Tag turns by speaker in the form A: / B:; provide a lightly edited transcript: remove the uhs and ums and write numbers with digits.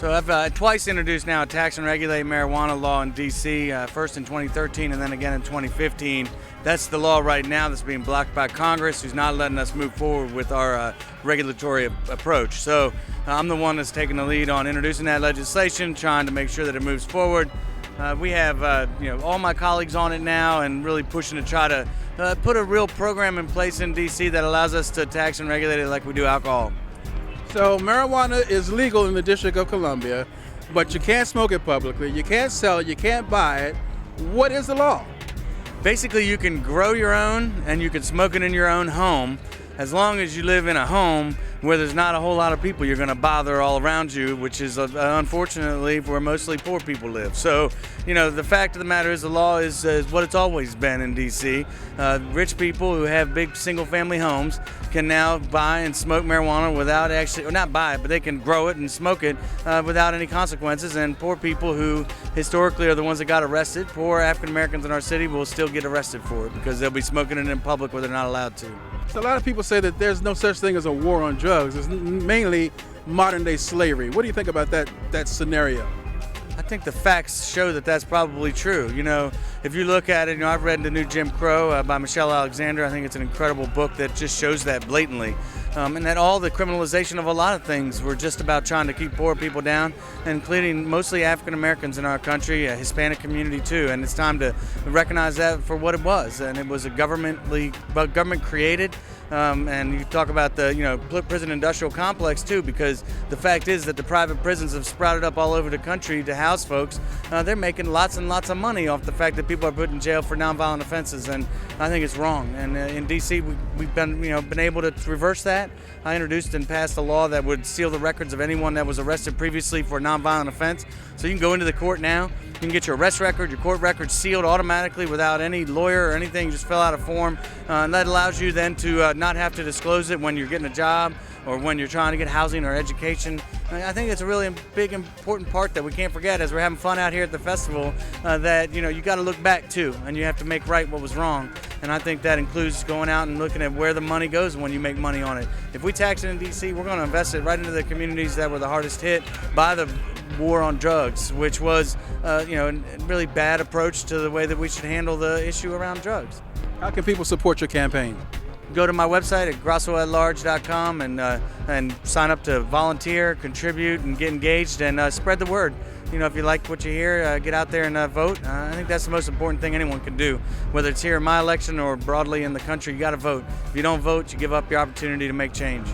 A: So I've twice introduced now a tax and regulate marijuana law in D.C., first in 2013 and then again in 2015. That's the law right now that's being blocked by Congress, who's not letting us move forward with our regulatory approach. So I'm the one that's taking the lead on introducing that legislation, trying to make sure that it moves forward. We have all my colleagues on it now and really pushing to try to put a real program in place in D.C. that allows us to tax and regulate it like we do alcohol.
B: So marijuana is legal in the District of Columbia, but you can't smoke it publicly, you can't sell it, you can't buy it. What is the law?
A: Basically, you can grow your own and you can smoke it in your own home, as long as you live in a home where there's not a whole lot of people you're going to bother all around you, which is unfortunately where mostly poor people live. So, the fact of the matter is the law is what it's always been in D.C. Rich people who have big single-family homes can now buy and smoke marijuana without actually, or not buy it, but they can grow it and smoke it without any consequences. And poor people who historically are the ones that got arrested, poor African Americans in our city, will still get arrested for it because they'll be smoking it in public where they're not allowed to.
B: So a lot of people say that there's no such thing as a war on drugs. It's mainly modern day slavery. What do you think about that scenario?
A: I think the facts show that that's probably true. If you look at it, I've read The New Jim Crow by Michelle Alexander. I think it's an incredible book that just shows that blatantly. And that all the criminalization of a lot of things were just about trying to keep poor people down, including mostly African Americans in our country, a Hispanic community too. And it's time to recognize that for what it was. And it was a government created. And you talk about the prison industrial complex too, because the fact is that the private prisons have sprouted up all over the country to house folks. They're making lots and lots of money off the fact that people are put in jail for nonviolent offenses, and I think it's wrong. And in D.C. we've been able to reverse that. I introduced and passed a law that would seal the records of anyone that was arrested previously for a nonviolent offense. So you can go into the court now, you can get your arrest record, your court record sealed automatically without any lawyer or anything. Just fill out a form, and that allows you then to not have to disclose it when you're getting a job or when you're trying to get housing or education. I think it's a really big, important part that we can't forget as we're having fun out here at the festival, that you got to look back too, and you have to make right what was wrong. And I think that includes going out and looking at where the money goes when you make money on it. If we tax it in D.C., we're going to invest it right into the communities that were the hardest hit by the war on drugs, which was a really bad approach to the way that we should handle the issue around drugs.
B: How can people support your campaign?
A: Go to my website at grossoatlarge.com and sign up to volunteer, contribute, and get engaged, and spread the word. If you like what you hear, get out there and vote. I think that's the most important thing anyone can do, whether it's here in my election or broadly in the country. You got to vote. If you don't vote, you give up your opportunity to make change.